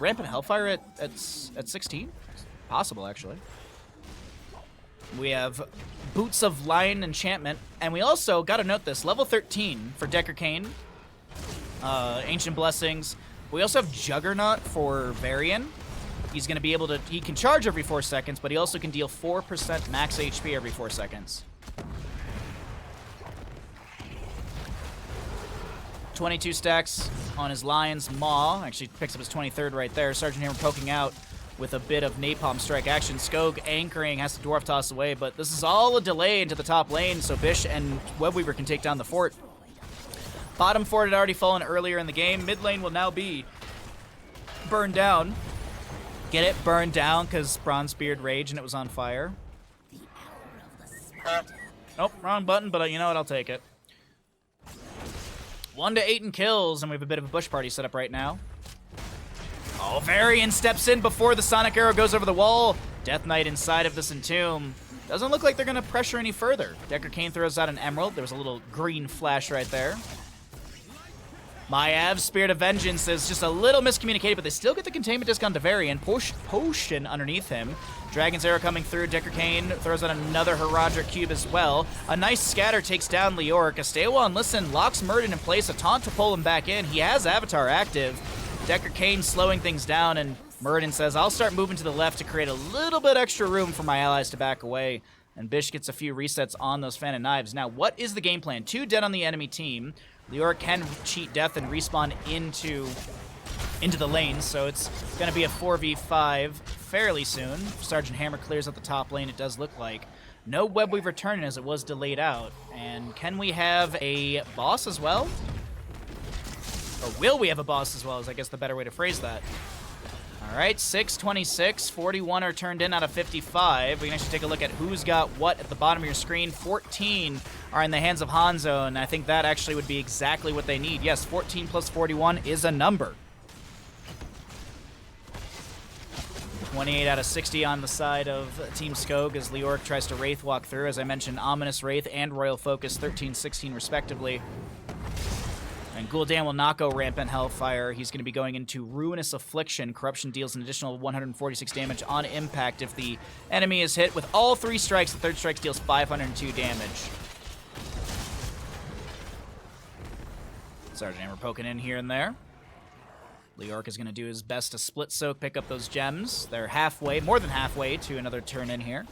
Rampant Hellfire at 16? Possible, actually. We have Boots of Lion Enchantment. And we also, got to note this, level 13 for Decker Kane. Ancient Blessings. We also have Juggernaut for Varian. He's going to be able to... He can charge every 4 seconds, but he also can deal 4% max HP every 4 seconds. 22 stacks on his Lion's Maw. Actually picks up his 23rd right there. Sergeant Hammer poking out with a bit of Napalm Strike action. Skogh anchoring, has to Dwarf toss away, but this is all a delay into the top lane, so Bish and Webweaver can take down the fort. Bottom fort had already fallen earlier in the game. Mid lane will now be burned down. Get it? Burned down because Bronzebeard Rage and it was on fire. Nope, wrong button, but you know what? I'll take it. 1 to 8 in kills, and we have a bit of a bush party set up right now. Oh, Varian steps in before the Sonic Arrow goes over the wall. Death Knight inside of this Entomb. Doesn't look like they're going to pressure any further. Decker Kane throws out an Emerald. There was a little green flash right there. Maiev, Spirit of Vengeance is just a little miscommunicated, but they still get the containment disc on Varian. Potion underneath him. Dragon's Arrow coming through. Decker Kane throws out another Herodric Cube as well. A nice scatter takes down Leorc. A stay while and listen locks Muradin in place. A taunt to pull him back in. He has Avatar active. Decker Kane slowing things down, and Muradin says, I'll start moving to the left to create a little bit extra room for my allies to back away. And Bish gets a few resets on those Fan of Knives. Now, what is the game plan? 2 dead on the enemy team. Leorc can cheat death and respawn into the lane, so it's going to be a 4v5 fairly soon. Sergeant Hammer clears out the top lane, it does look like. No Webweaver turn as it was delayed out. And can we have a boss as well? Or will we have a boss as well, is I guess the better way to phrase that. All right, 626, 41 are turned in out of 55. We can actually take a look at who's got what at the bottom of your screen. 14 are in the hands of Hanzo, and I think that actually would be exactly what they need. Yes, 14 plus 41 is a number. 28 out of 60 on the side of Team Skogh as Leorc tries to Wraith walk through. As I mentioned, Ominous Wraith and Royal Focus, 13-16 respectively. And Gul'dan will not go Rampant Hellfire. He's going to be going into Ruinous Affliction. Corruption deals an additional 146 damage on impact. If the enemy is hit with all 3 strikes, the 3rd strike deals 502 damage. Sergeant Hammer poking in here and there. Leorc is going to do his best to split soak, pick up those gems. They're halfway, more than halfway, to another turn in here.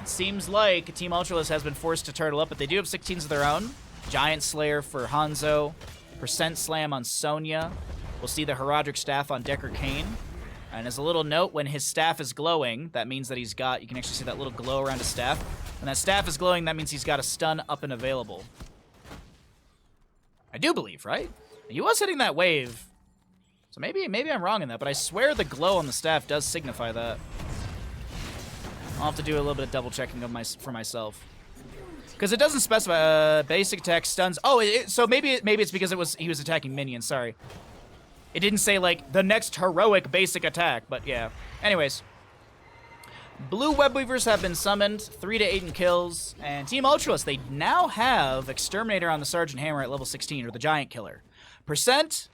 It seems like Team Ultralisk has been forced to turtle up, but they do have 16s of their own. Giant Slayer for Hanzo. Percent Slam on Sonya. We'll see the Herodric Staff on Decker Kane. And as a little note, when his staff is glowing, that means that he's got, you can actually see that little glow around his staff. When that staff is glowing, that means he's got a stun up and available. I do believe, right? He was hitting that wave. So maybe I'm wrong in that, but I swear the glow on the staff does signify that. I'll have to do a little bit of double checking of for myself. Because it doesn't specify basic attack stuns. Oh, so maybe it's because he was attacking minions. Sorry, it didn't say like the next heroic basic attack. But yeah. Anyways, blue web weavers have been summoned. 3 to 8 in kills. And Team Ultralisk, they now have Exterminator on the Sergeant Hammer at level 16, or the Giant Killer. Percent.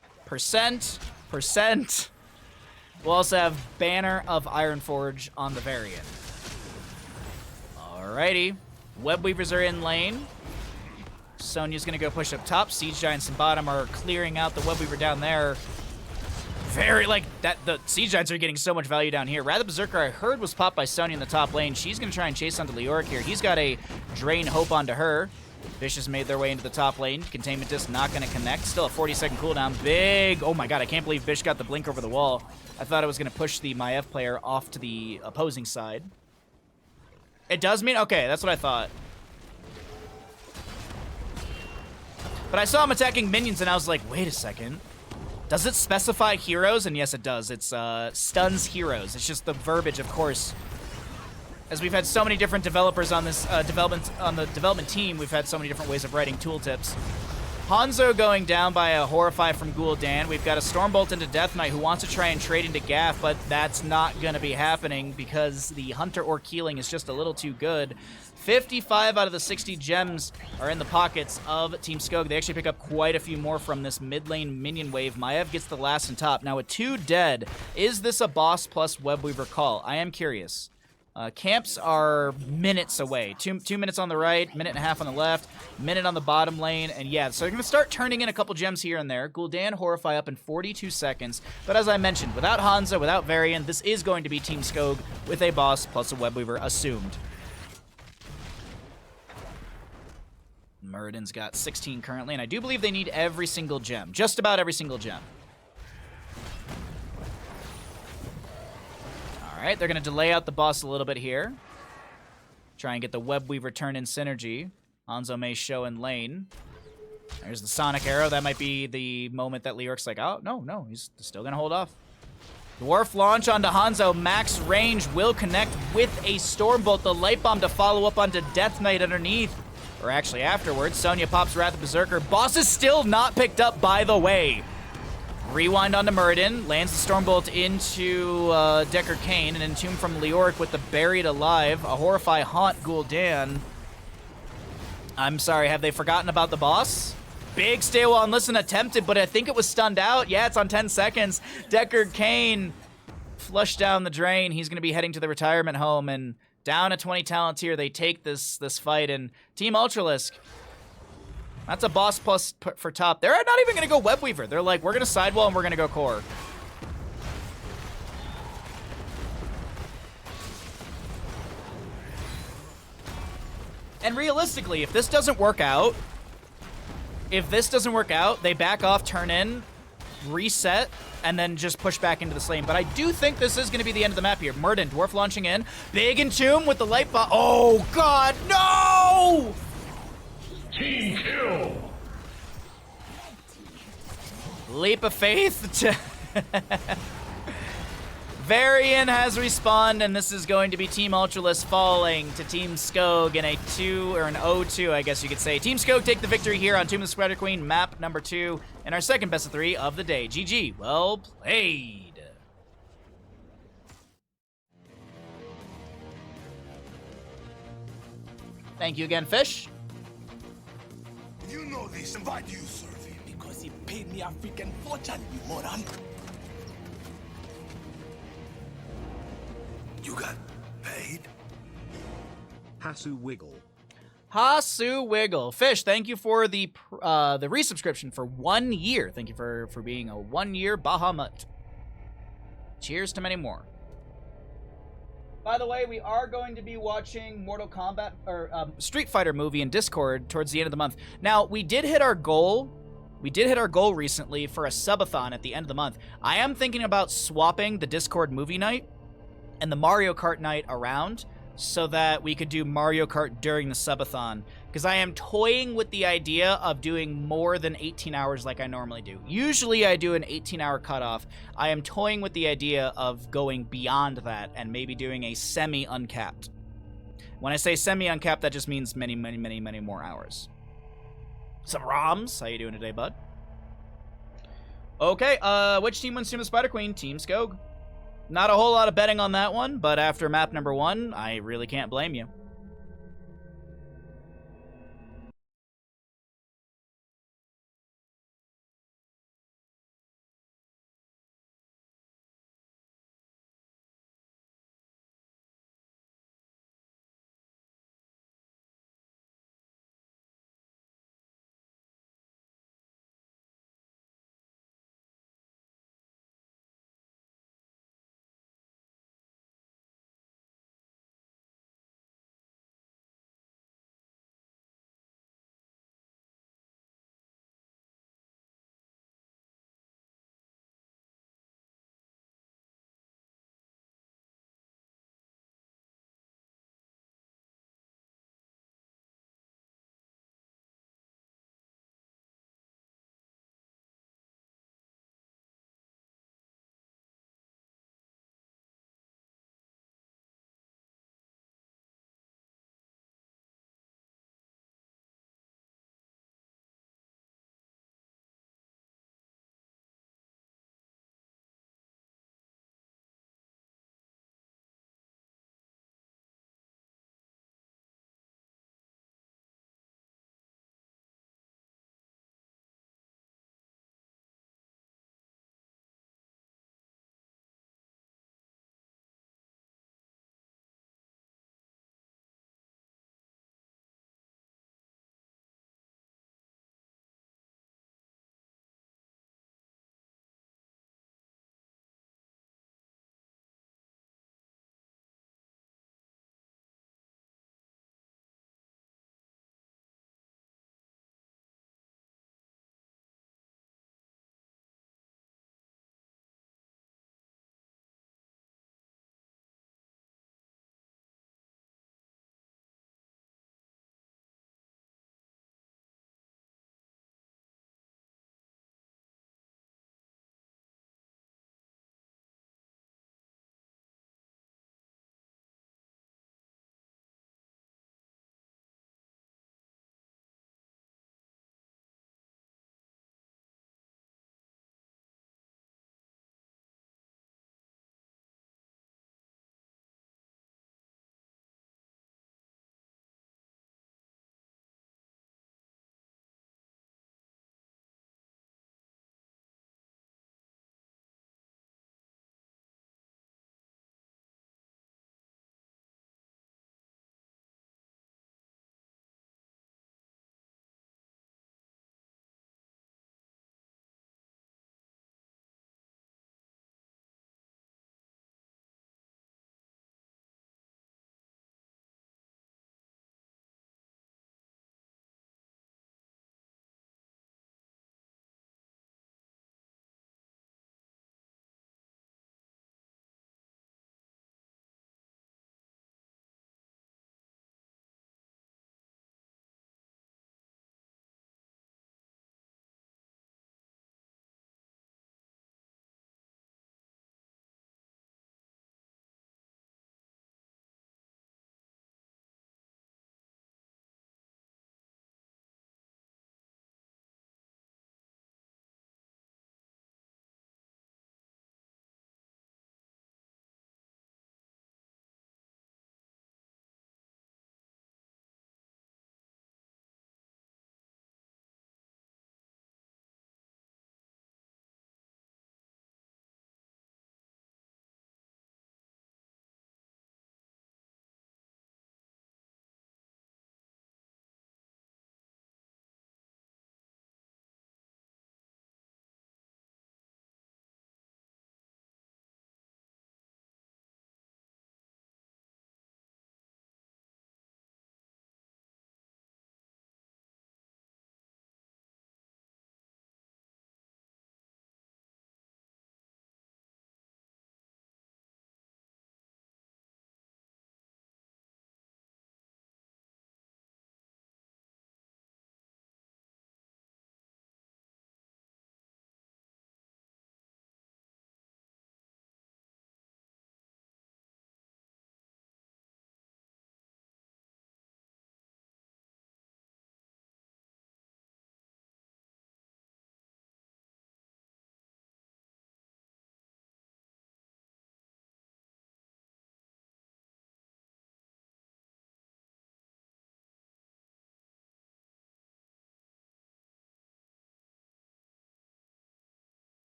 We'll also have Banner of Ironforge on the variant. Alrighty. Web Weavers are in lane. Sonya's gonna go push up top. Siege Giants in bottom are clearing out the Web Weaver down there. Very, like, that. The Siege Giants are getting so much value down here. Rather Berserker, I heard, was popped by Sonya in the top lane. She's gonna try and chase onto Leoric here. He's got a Drain Hope onto her. Vicious made their way into the top lane. Containment Disc not gonna connect. Still a 40-second cooldown. Big. Oh my god, I can't believe Bish got the blink over the wall. I thought it was gonna push the Maiev player off to the opposing side. It does mean? Okay, that's what I thought. But I saw him attacking minions, and I was like, wait a second. Does it specify heroes? And yes, it does. It's stuns heroes. It's just the verbiage, of course. As we've had so many different developers on this development team, we've had so many different ways of writing tooltips. Hanzo going down by a Horrify from Gul'dan. We've got a Stormbolt into Death Knight who wants to try and trade into Gaff, but that's not going to be happening because the Hunter Orc healing is just a little too good. 55 out of the 60 gems are in the pockets of Team Skogh. They actually pick up quite a few more from this mid lane minion wave. Maiev gets the last and top. Now with 2 dead, is this a boss plus Web Weaver call? I am curious. Camps are minutes away. Two minutes on the right, minute and a half on the left, minute on the bottom lane, and yeah, so they're going to start turning in a couple gems here and there. Gul'dan Horrify up in 42 seconds, but as I mentioned, without Hanzo, without Varian, this is going to be Team Skogh with a boss plus a Web Weaver assumed. Muradin's got 16 currently, and I do believe they need every single gem. Just about every single gem. Alright, they're going to delay out the boss a little bit here. Try and get the Web Weaver turn in synergy. Hanzo may show in lane. There's the Sonic Arrow. That might be the moment that Leoric's like, oh, no, he's still going to hold off. Dwarf launch onto Hanzo. Max range will connect with a Stormbolt. The Light Bomb to follow up onto Death Knight underneath. Or actually afterwards. Sonya pops Wrath of Berserker. Boss is still not picked up, by the way. Rewind onto Muradin. Lands the Stormbolt into Decker Kane. And Entomb from Leoric with the Buried Alive. A Horrify haunt Gul'dan. I'm sorry, have they forgotten about the boss? Big stay while on listen attempted, but I think it was stunned out. Yeah, it's on 10 seconds. Decker Kane flushed down the drain. He's going to be heading to the retirement home, and down to 20 talents here. They take this fight, and Team Ultralisk, that's a boss plus for top. They're not even going to go Web Weaver. They're like, we're going to sidewall and we're going to go core. And realistically, if this doesn't work out, they back off, turn in, reset, and then just push back into the lane. But I do think this is going to be the end of the map here. Muradin, Dwarf launching in. Big Entomb with the light bomb. Oh, God, no! Team kill! Leap of faith to... Varian has respawned, and this is going to be Team Ultralisk falling to Team Skogh in a 2, or an 0-2, I guess you could say. Team Skogh take the victory here on Tomb of the Spider Queen, map number 2, and our second best of 3 of the day. GG, well played. Thank you again, Fish. You know this, and why do you serve him? Because he paid me a freaking fortune, you moron. You got paid? Hasu Wiggle. Hasu Wiggle. Fish, thank you for the resubscription for 1 year. Thank you for being a 1-year Bahamut. Cheers to many more. By the way, we are going to be watching Mortal Kombat, or Street Fighter movie in Discord towards the end of the month. Now, we did hit our goal. We did hit our goal recently for a subathon at the end of the month. I am thinking about swapping the Discord movie night and the Mario Kart night around so that we could do Mario Kart during the subathon, because I am toying with the idea of doing more than 18 hours like I normally do. Usually I do an 18-hour cutoff. I am toying with the idea of going beyond that and maybe doing a semi-uncapped. When I say semi-uncapped, that just means many, many, many, many more hours. Some ROMs. How you doing today, bud? Okay, which team wins Team of the Spider Queen? Team Skogh. Not a whole lot of betting on that one, but after map number 1, I really can't blame you.